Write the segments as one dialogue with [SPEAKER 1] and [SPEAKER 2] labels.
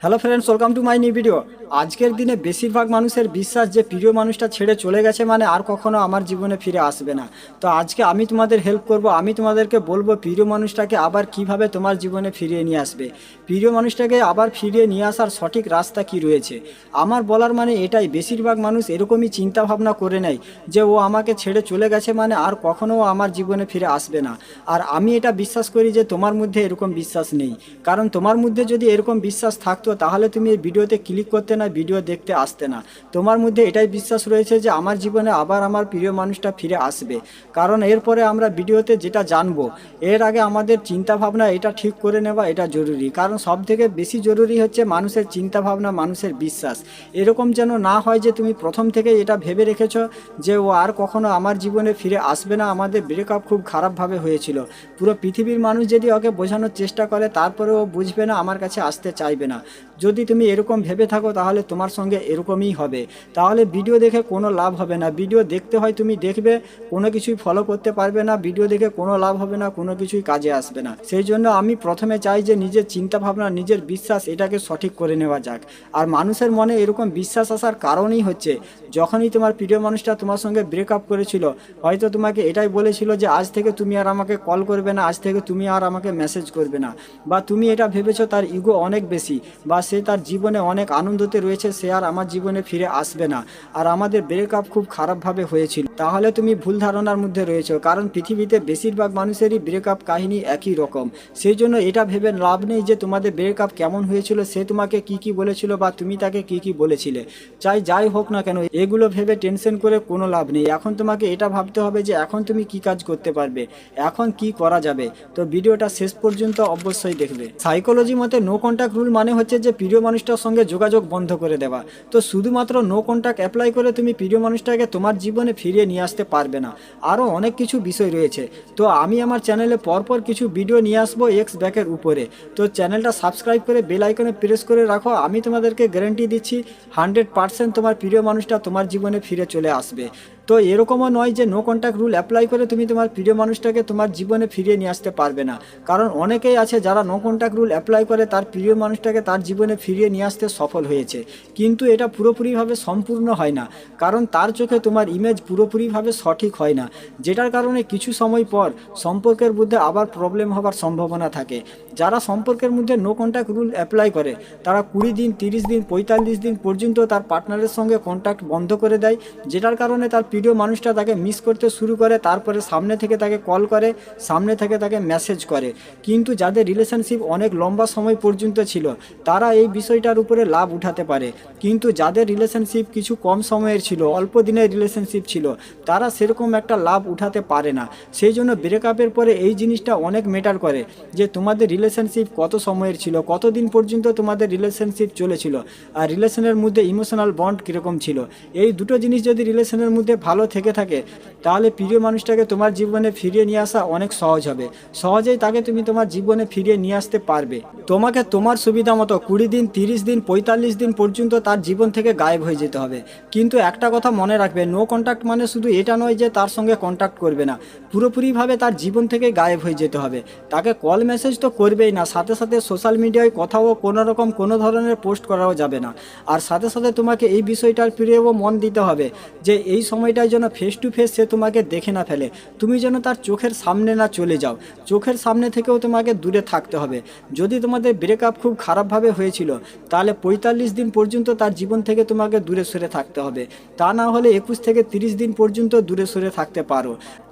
[SPEAKER 1] Hello friends, welcome to my new video. আজকের দিনে বেশিরভাগ মানুষের বিশ্বাস যে প্রিয় মানুষটা ছেড়ে চলে গেছে মানে আর কখনো আমার জীবনে ফিরে আসবে না। তো আজকে আমি তোমাদের হেল্প করব, আমি তোমাদেরকে বলবো প্রিয় মানুষটাকে আবার কিভাবে তোমার জীবনে ফিরিয়ে নিয়ে আসবে। প্রিয় মানুষটাকে আবার ফিরিয়ে নিয়ে আসার সঠিক রাস্তা কি রয়েছে। আমার বলার মানে এটাই, বেশিরভাগ মানুষ এরকমই চিন্তা ভাবনা করে নেয় যে ও আমাকে ছেড়ে চলে গেছে মানে আর কখনো আমার জীবনে ফিরে আসবে না। আর আমি এটা বিশ্বাস করি যে তোমার মধ্যে এরকম বিশ্বাস নেই, কারণ তোমার মধ্যে যদি এরকম বিশ্বাস থাকতো তাহলে তুমি এই ভিডিওতে ক্লিক করতে না, ভিডিও দেখতে আসতে না। তোমার মধ্যে এটাই বিশ্বাস রয়েছে যে আমার জীবনে আবার আমার প্রিয় মানুষটা ফিরে আসবে। কারণ এরপরে আমরা ভিডিওতে যেটা জানবো, এর আগে আমাদের চিন্তা ভাবনা এটা ঠিক করে নেওয়া এটা জরুরি। কারণ সব থেকে বেশি জরুরি হচ্ছে মানুষের চিন্তা ভাবনা, মানুষের বিশ্বাস। এরকম যেন না হয় যে তুমি প্রথম থেকে এটা ভেবে রেখেছো যে ও আর কখনো আমার জীবনে ফিরে আসবে না, আমাদের ব্রেকআপ খুব খারাপভাবে হয়েছিল। পুরো পৃথিবীর মানুষ যদি ওকে বোঝানোর চেষ্টা করে তারপরে ও বুঝবে না, আমার কাছে আসতে চাইবে না। যদি তুমি এরকম ভেবে থাকো তাহলে তোমার সঙ্গে এরকমই হবে। তাহলে ভিডিও দেখে কোনো লাভ হবে না। ভিডিও দেখতে হয় তুমি দেখবে, কোনো কিছুই ফলো করতে পারবে না। ভিডিও দেখে কোনো লাভ হবে না, কোনো কিছুই কাজে আসবে না। সেই জন্য আমি প্রথমে চাই যে নিজের চিন্তা ভাবনা, নিজের বিশ্বাস এটাকে সঠিক করে নেওয়া যাক। আর মানুষের মনে এরকম বিশ্বাস আসার কারণই হচ্ছে যখনই তোমার প্রিয় মানুষটা তোমার সঙ্গে ব্রেকআপ করেছিল, হয়তো তোমাকে এটাই বলেছিল যে আজ থেকে তুমি আর আমাকে কল করবে না, আজ থেকে তুমি আর আমাকে মেসেজ করবে না। বা তুমি এটা ভেবেছো তার ইগো অনেক বেশি, বা সে তার জীবনে অনেক আনন্দতে রয়েছে, সে আর আমার জীবনে ফিরে আসবে না, আর আমাদের ব্রেকআপ খুব খারাপভাবে হয়েছিল। তাহলে তুমি ভুল ধারণার মধ্যে রয়েছো, কারণ পৃথিবীতে বেশিরভাগ মানুষেরই ব্রেকআপ কাহিনী একই রকম। সেই জন্য এটা ভেবে লাভ নেই যে তোমাদের ব্রেকআপ কেমন হয়েছিল, সে তোমাকে কি কি বলেছিল বা তুমি তাকে কি কি বলেছিলে। যাই হোক না কেন, এগুলো ভেবে টেনশন করে কোনো লাভ নেই। এখন তোমাকে এটা ভাবতে হবে যে এখন তুমি কি কাজ করতে পারবে, এখন কি করা যাবে। তো ভিডিওটা শেষ পর্যন্ত অবশ্যই দেখবে। সাইকোলজি মতে নো কন্ট্যাক্ট রুল মানে হচ্ছে যে প্রিয় মানুষটার সঙ্গে যোগাযোগ বন্ধ করে দেওয়া। তো শুধুমাত্র নো কন্ট্যাক্ট অ্যাপ্লাই করে তুমি প্রিয় মানুষটাকে তোমার জীবনে ফিরিয়ে নিয়ে আসতে পারবে না। আরও অনেক কিছু বিষয় রয়েছে। তো আমি আমার চ্যানেলে পরপর কিছু ভিডিও নিয়ে আসবো এক্স ব্যাকের উপরে। তো চ্যানেলটা সাবস্ক্রাইব করে বেল আইকনে প্রেস করে রাখো। আমি তোমাদেরকে গ্যারান্টি দিচ্ছি 100% তোমার প্রিয় মানুষটা তোমার জীবনে ফিরে চলে আসবে। তো এরকমও নয় যে নো কন্ট্যাক্ট রুল অ্যাপ্লাই করে তুমি তোমার প্রিয় মানুষটাকে তোমার জীবনে ফিরিয়ে নিয়ে আসতে পারবে না। কারণ অনেকেই আছে যারা নো কন্ট্যাক্ট রুল অ্যাপ্লাই করে তার প্রিয় মানুষটাকে তার জীবনে ফিরিয়ে নিয়ে আসতে সফল হয়েছে, কিন্তু এটা পুরোপুরিভাবে সম্পূর্ণ হয় না। কারণ তার চোখে তোমার ইমেজ পুরোপুরিভাবে সঠিক হয় না, যেটার কারণে কিছু সময় পর সম্পর্কের মধ্যে আবার প্রবলেম হবার সম্ভাবনা থাকে। যারা সম্পর্কের মধ্যে নো কন্ট্যাক্ট রুল অ্যাপ্লাই করে তারা 20 দিন, 30 দিন, 45 দিন পর্যন্ত তার পার্টনারের সঙ্গে কন্ট্যাক্ট বন্ধ করে দেয়, যেটার কারণে তার প্রিয় মানুষটা তাকে মিস করতে শুরু করে। তারপরে সামনে থেকে তাকে কল করে, সামনে থেকে তাকে মেসেজ করে। কিন্তু যাদের রিলেশনশিপ অনেক লম্বা সময় পর্যন্ত ছিল তারা এই বিষয়টার উপরে লাভ উঠাতে পারে, কিন্তু যাদের রিলেশনশিপ কিছু কম সময়ের ছিল, অল্প দিনের রিলেশনশিপ ছিল, তারা সেরকম একটা লাভ উঠাতে পারে না। সেই জন্য ব্রেকআপের পরে এই জিনিসটা অনেক ম্যাটার করে যে তোমাদের রিলেশনশিপ কত সময়ের ছিল, কতদিন পর্যন্ত তোমাদের রিলেশনশিপ চলেছিল, আর রিলেশনের মধ্যে ইমোশনাল বন্ড কীরকম ছিল। এই দুটো জিনিস যদি রিলেশনের মধ্যে ভালো থেকে থাকে তাহলে প্রিয় মানুষটাকে তোমার জীবনে ফিরিয়ে নিয়ে আসা অনেক সহজ হবে। সহজেই তাকে তুমি তোমার জীবনে ফিরিয়ে নিয়ে আসতে পারবে। তোমাকে তোমার সুবিধা মতো 20 দিন, 30 দিন, 45 দিন পর্যন্ত তার জীবন থেকে গায়েব হয়ে যেতে হবে। কিন্তু একটা কথা মনে রাখবে, নো কন্ট্যাক্ট মানে শুধু এটা নয় যে তার সঙ্গে কন্ট্যাক্ট করবে না, পুরোপুরিভাবে তার জীবন থেকে গায়েব হয়ে যেতে হবে। তাকে কল মেসেজ তো করবেই না, সাথে সাথে সোশ্যাল মিডিয়ায় কথাও কোনো রকম কোনো ধরনের পোস্ট করাও যাবে না। আর সাথে সাথে তোমাকে এই বিষয়টার ফিরেও মন দিতে হবে যে এই সময়টায় যেন ফেস টু ফেস সে তোমাকে দেখে না ফেলে, তুমি যেন তার চোখের সামনে না চলে যাও, চোখের সামনে থেকেও তোমাকে দূরে থাকতে হবে। যদি তোমাদের ব্রেকআপ খুব খারাপভাবে হয়েছিল তাহলে 45 দিন পর্যন্ত তার জীবন থেকে তোমাকে দূরে সরে থাকতে হবে। তা না হলে 21 থেকে 30 দিন পর্যন্ত দূরে সরে থাকতে পারো।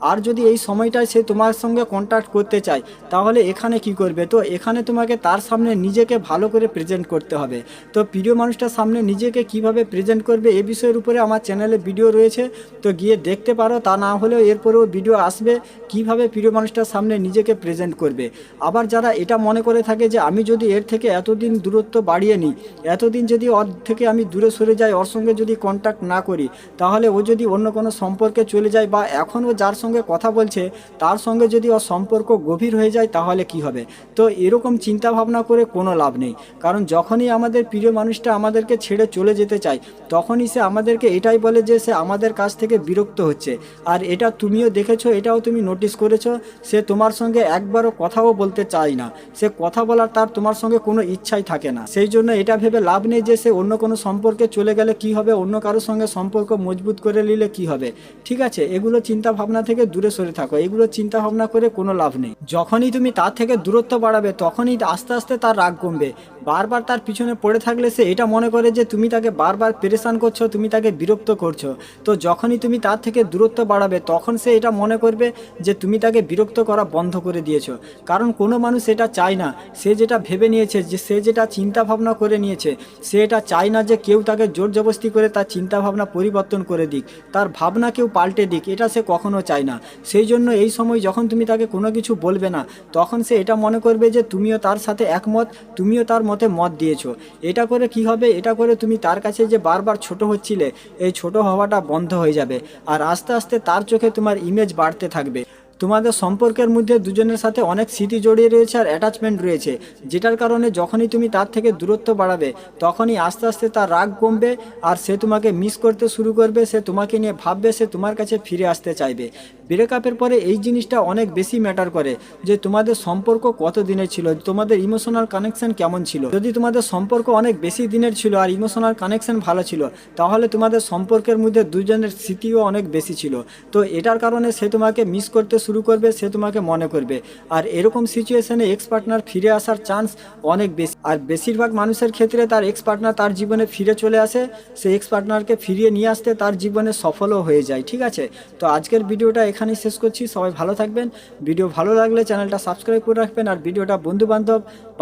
[SPEAKER 1] আর যদি এই সময়টায় সে তোমার সঙ্গে কন্ট্যাক্ট করতে চায় তাহলে এখানে কি করবে, তো এখানে তোমাকে তার সামনে নিজেকে ভালো করে প্রেজেন্ট করতে হবে। তো প্রিয় মানুষটার সামনে নিজেকে কিভাবে প্রেজেন্ট করবে এ বিষয়ের উপরে আমার চ্যানেলে ভিডিও রয়েছে, তো গিয়ে দেখতে পারো। তা না হলেও এরপরেও ভিডিও আসবে কিভাবে প্রিয় মানুষটার সামনে নিজেকে প্রেজেন্ট করবে। আবার যারা এটা মনে করে থাকে যে আমি যদি এর থেকে এতদিন দূরত্ব বাড়িয়ে নিই, এতদিন যদি ওর থেকে আমি দূরে সরে যাই, ওর সঙ্গে যদি কন্ট্যাক্ট না করি, তাহলে ও যদি অন্য কোনো সম্পর্কে চলে যায় বা এখনও যার সঙ্গে কথা বলছে তার সঙ্গে যদি ওর সম্পর্ক গভীর হয়ে যায় তাহলে কি হবে। তো এরকম চিন্তা ভাবনা করে কোনো লাভ নেই। কারণ যখনই আমাদের প্রিয় মানুষটা আমাদেরকে ছেড়ে চলে যেতে চায় তখনই সে আমাদেরকে এটাই বলে যে সে আমাদের কাছ থেকে বিরক্ত হচ্ছে। আর এটা তুমিও দেখেছো, এটাও তুমি নোটিস করেছো, সে তোমার সঙ্গে একবারও কথাও বলতে চায় না, সে কথা বলার তার তোমার সঙ্গে কোনো ইচ্ছাই থাকে না। সেই জন্য এটা ভেবে লাভ নেই যে সে অন্য কোনো সম্পর্কে চলে গেলে কি হবে, অন্য কারোর সঙ্গে সম্পর্ক মজবুত করে নিলে কি হবে। ঠিক আছে, এগুলো চিন্তা ভাবনা থেকে দূরে সরে থাকো, এগুলো চিন্তা ভাবনা করে কোনো লাভ নেই। যখনই তুমি তার থেকে দূরত্ব বাড়াবে তখনই আস্তে আস্তে তার রাগ কমবে। বারবার তার পিছনে পড়ে থাকলে সে এটা মনে করে যে তুমি তাকে বারবার পেরেশান করছো, তুমি তাকে বিরক্ত করছো। তো যখনই তুমি তার থেকে দূরত্ব বাড়াবে তখন সে এটা মনে করবে যে তুমি তাকে বিরক্ত করা বন্ধ করে দিয়েছো। কারণ কোনো মানুষ এটা চায় না, সে যেটা ভেবে নিয়েছে, যে সে যেটা চিন্তা ভাবনা করে নিয়েছে, সে এটা চায় না যে কেউ তাকে জোর জবরদস্তি করে তার চিন্তা ভাবনা পরিবর্তন করে দিক, তার ভাবনা কেউ পাল্টে দিক, এটা সে কখনো চায় না। সেই জন্য এই সময় যখন তুমি তাকে কোনো কিছু বলবে না তখন সে এটা মনে করবে যে তুমিও তার সাথে একমত, তুমিও তার মতে মত দিয়েছো। এটা করে কি হবে, এটা করে তুমি তার কাছে যে বারবার ছোট হচ্ছিলে, এই ছোট হওয়াটা বন্ধ হয়ে যাবে। আর আস্তে আস্তে তার চোখে তোমার ইমেজ বাড়তে থাকবে। তোমাদের সম্পর্কের মধ্যে দুজনের সাথে অনেক স্মৃতি জড়িয়ে রয়েছে আর অ্যাটাচমেন্ট রয়েছে, যেটার কারণে যখনই তুমি তার থেকে দূরত্ব বাড়াবে তখনই আস্তে আস্তে তার রাগ কমবে আর সে তোমাকে মিস করতে শুরু করবে, সে তোমাকে নিয়ে ভাববে, সে তোমার কাছে ফিরে আসতে চাইবে। ব্রেকআপের পরে এই জিনিসটা অনেক বেশি ম্যাটার করে যে তোমাদের সম্পর্ক কত দিনের ছিল, তোমাদের ইমোশনাল কানেকশন কেমন ছিল। যদি তোমাদের সম্পর্ক অনেক বেশি দিনের ছিল আর ইমোশনাল কানেকশন ভালো ছিল, তাহলে তোমাদের সম্পর্কের মধ্যে দুজনের স্মৃতিও অনেক বেশি ছিল। তো এটার কারণে সে তোমাকে মিস করতে শুরু করবে, সে তোমাকে মনে করবে। আর এরকম সিচুয়েশনে এক্স পার্টনার ফিরে আসার চান্স অনেক বেশি। আর বেশিরভাগ মানুষের ক্ষেত্রে তার এক্স পার্টনার তার জীবনে ফিরে চলে আসে, সে এক্স পার্টনারকে ফিরিয়ে নিয়ে আসতে তার জীবনে সফলও হয়ে যায়। ঠিক আছে, তো আজকের ভিডিওটা এখানেই শেষ করছি। সবাই ভালো থাকবেন। ভিডিও ভালো লাগলে চ্যানেলটা সাবস্ক্রাইব করে রাখবেন আর ভিডিওটা বন্ধু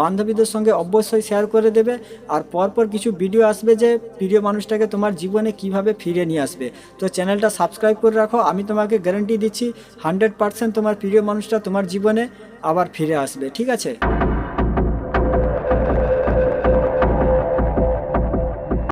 [SPEAKER 1] বান্ধবীদের সঙ্গে অবশ্যই শেয়ার করে দেবে। আর পরপর কিছু ভিডিও আসবে যে প্রিয় মানুষটাকে তোমার জীবনে কিভাবে ফিরে নিয়ে আসবে। তো চ্যানেলটা সাবস্ক্রাইব করে রাখো, আমি তোমাকে গ্যারান্টি দিচ্ছি 100% তোমার প্রিয় মানুষটা তোমার জীবনে আবার ফিরে আসবে। ঠিক আছে।